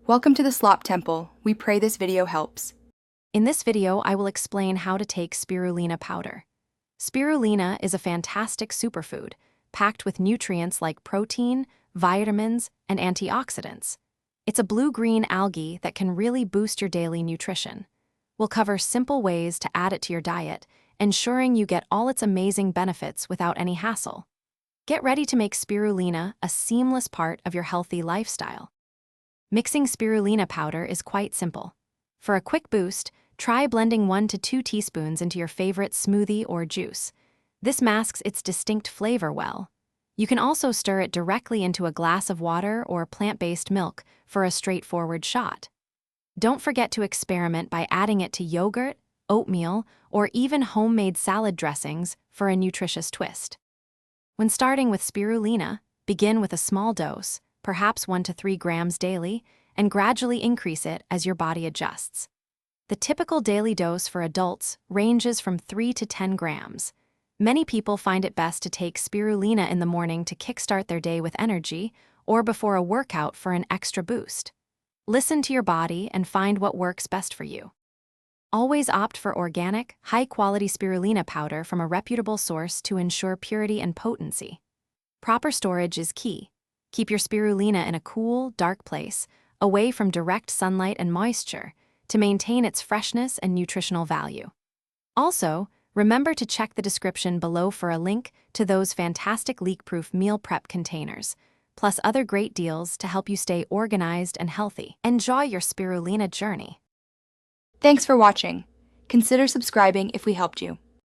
Welcome to the Slop Temple. We pray this video helps. In this video, I will explain how to take spirulina powder. Spirulina is a fantastic superfood, packed with nutrients like protein, vitamins, and antioxidants. It's a blue-green algae that can really boost your daily nutrition. We'll cover simple ways to add it to your diet, ensuring you get all its amazing benefits without any hassle. Get ready to make spirulina a seamless part of your healthy lifestyle. Mixing spirulina powder is quite simple. For a quick boost, try blending 1 to 2 teaspoons into your favorite smoothie or juice. This masks its distinct flavor well. You can also stir it directly into a glass of water or plant-based milk for a straightforward shot. Don't forget to experiment by adding it to yogurt, oatmeal, or even homemade salad dressings for a nutritious twist. When starting with spirulina, begin with a small dose, perhaps 1 to 3 grams daily, and gradually increase it as your body adjusts. The typical daily dose for adults ranges from 3 to 10 grams. Many people find it best to take spirulina in the morning to kickstart their day with energy or before a workout for an extra boost. Listen to your body and find what works best for you. Always opt for organic, high-quality spirulina powder from a reputable source to ensure purity and potency. Proper storage is key. Keep your spirulina in a cool, dark place, away from direct sunlight and moisture, to maintain its freshness and nutritional value. Also, remember to check the description below for a link to those fantastic leak-proof meal prep containers, plus other great deals to help you stay organized and healthy. Enjoy your spirulina journey. Thanks for watching. Consider subscribing if we helped you.